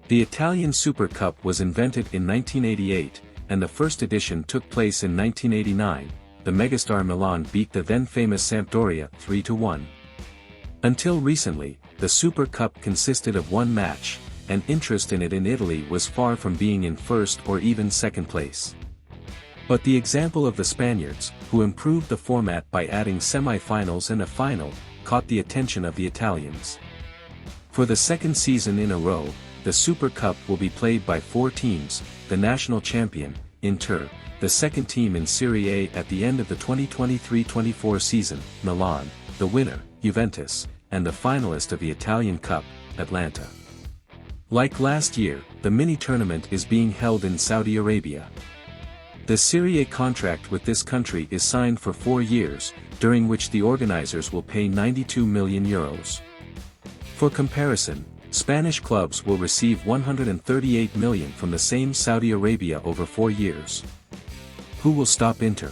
The Italian Super Cup was invented in 1988, and the first edition took place in 1989. The megastar Milan beat the then-famous Sampdoria 3-1. Until recently, the Super Cup consisted of one match, and interest in it in Italy was far from being in first or even second place. But the example of the Spaniards, who improved the format by adding semi-finals and a final, caught the attention of the Italians. For the second season in a row, the Super Cup will be played by four teams: the national champion, Inter, the second team in Serie A at the end of the 2023-24 season, Milan, the winner, Juventus, and the finalist of the Italian Cup, Atalanta. Like last year, the mini-tournament is being held in Saudi Arabia. The Serie A contract with this country is signed for 4 years, during which the organizers will pay €92 million. For comparison, Spanish clubs will receive $138 million from the same Saudi Arabia over 4 years. Who will stop Inter?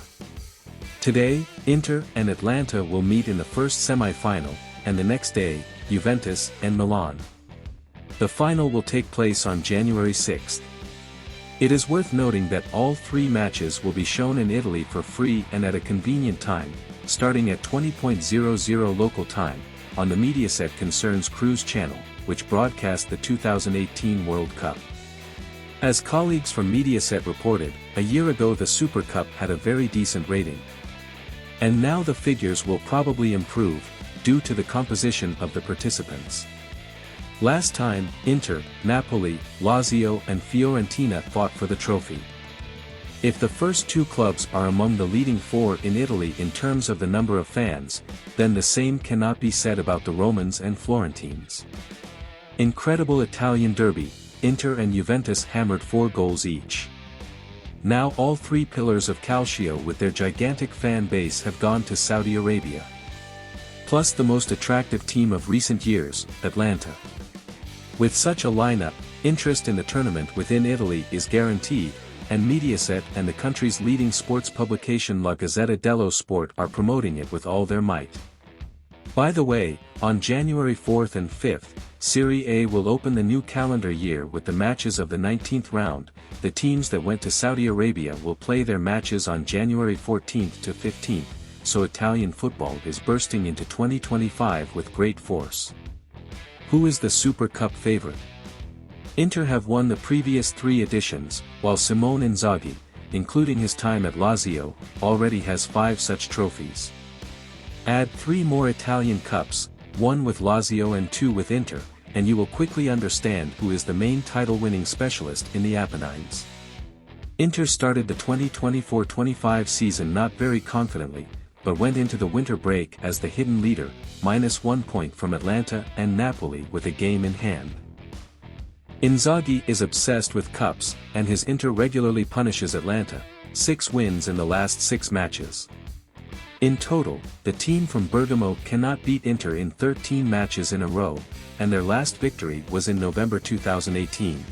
Today, Inter and Atalanta will meet in the first semi-final, and the next day, Juventus and Milan. The final will take place on January 6. It is worth noting that all 3 matches will be shown in Italy for free and at a convenient time, starting at 20:00 local time, on the Mediaset Concerns Cruise channel, which broadcast the 2018 World Cup. As colleagues from Mediaset reported, a year ago the Super Cup had a very decent rating. And now the figures will probably improve, due to the composition of the participants. Last time, Inter, Napoli, Lazio and Fiorentina fought for the trophy. If the first 2 clubs are among the leading 4 in Italy in terms of the number of fans, then the same cannot be said about the Romans and Florentines. Incredible Italian derby, Inter and Juventus hammered 4 goals each. Now all 3 pillars of Calcio with their gigantic fan base have gone to Saudi Arabia. Plus the most attractive team of recent years, Atalanta. With such a lineup, interest in the tournament within Italy is guaranteed, and Mediaset and the country's leading sports publication La Gazzetta dello Sport are promoting it with all their might. By the way, on January 4th and 5th, Serie A will open the new calendar year with the matches of the 19th round. The teams that went to Saudi Arabia will play their matches on January 14th to 15th, so Italian football is bursting into 2025 with great force. Who is the Super Cup favorite? Inter have won the previous 3 editions, while Simone Inzaghi, including his time at Lazio, already has 5 such trophies. Add 3 more Italian Cups, 1 with Lazio and 2 with Inter, and you will quickly understand who is the main title-winning specialist in the Apennines. Inter started the 2024-25 season not very confidently, but went into the winter break as the hidden leader, -1 point from Atalanta and Napoli with a game in hand. Inzaghi is obsessed with cups, and his Inter regularly punishes Atalanta, 6 wins in the last 6 matches. In total, the team from Bergamo cannot beat Inter in 13 matches in a row, and their last victory was in November 2018.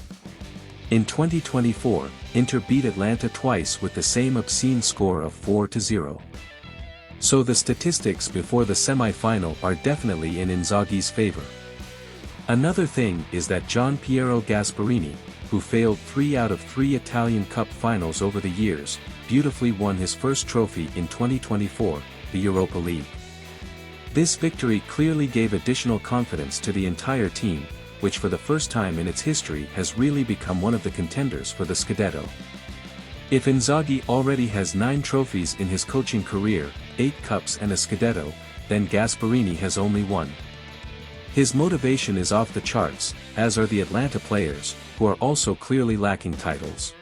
In 2024, Inter beat Atalanta twice with the same obscene score of 4-0. So the statistics before the semi-final are definitely in Inzaghi's favor. Another thing is that Gian Piero Gasperini, who failed 3 out of 3 Italian Cup finals over the years, beautifully won his first trophy in 2024, the Europa League. This victory clearly gave additional confidence to the entire team, which for the first time in its history has really become one of the contenders for the Scudetto. If Inzaghi already has 9 trophies in his coaching career, 8 cups and a Scudetto, then Gasperini has only 1. His motivation is off the charts, as are the Atalanta players, who are also clearly lacking titles.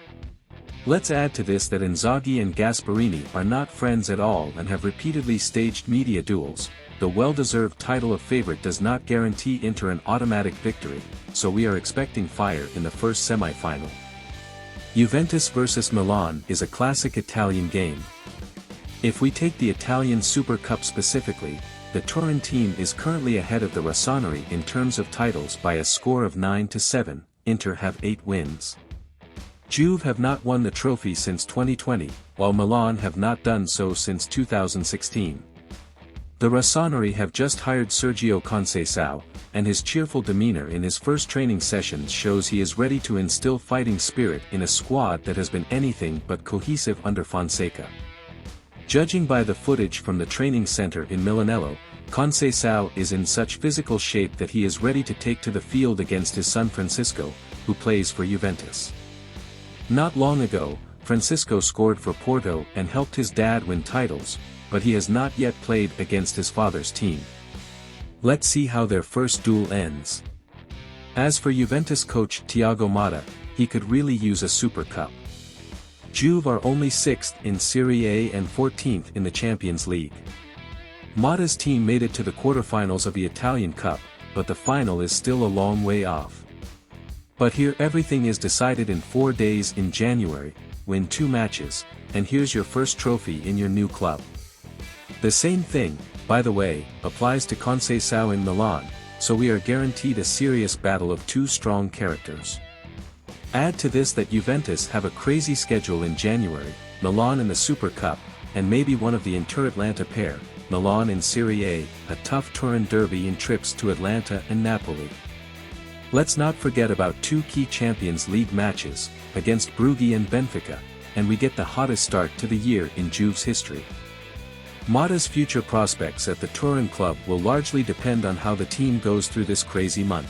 Let's add to this that Inzaghi and Gasperini are not friends at all and have repeatedly staged media duels. The well-deserved title of favorite does not guarantee Inter an automatic victory, so we are expecting fire in the first semi-final. Juventus vs Milan is a classic Italian game. If we take the Italian Super Cup specifically, the Turin team is currently ahead of the Rossoneri in terms of titles by a score of 9-7, Inter have 8 wins. Juve have not won the trophy since 2020, while Milan have not done so since 2016. The Rossoneri have just hired Sergio Conceição, and his cheerful demeanor in his first training sessions shows he is ready to instill fighting spirit in a squad that has been anything but cohesive under Fonseca. Judging by the footage from the training center in Milanello, Conceição is in such physical shape that he is ready to take to the field against his son Francisco, who plays for Juventus. Not long ago, Francisco scored for Porto and helped his dad win titles, but he has not yet played against his father's team. Let's see how their first duel ends. As for Juventus coach Thiago Motta, he could really use a Super Cup. Juve are only 6th in Serie A and 14th in the Champions League. Motta's team made it to the quarterfinals of the Italian Cup, but the final is still a long way off. But here everything is decided in 4 days in January, win 2 matches, and here's your first trophy in your new club. The same thing, by the way, applies to Conceição in Milan, so we are guaranteed a serious battle of 2 strong characters. Add to this that Juventus have a crazy schedule in January, Milan in the Super Cup, and maybe one of the Inter-Atlanta pair, Milan in Serie A, a tough Turin derby and trips to Atlanta and Napoli. Let's not forget about 2 key Champions League matches, against Brugge and Benfica, and we get the hottest start to the year in Juve's history. Motta's future prospects at the Turin club will largely depend on how the team goes through this crazy month.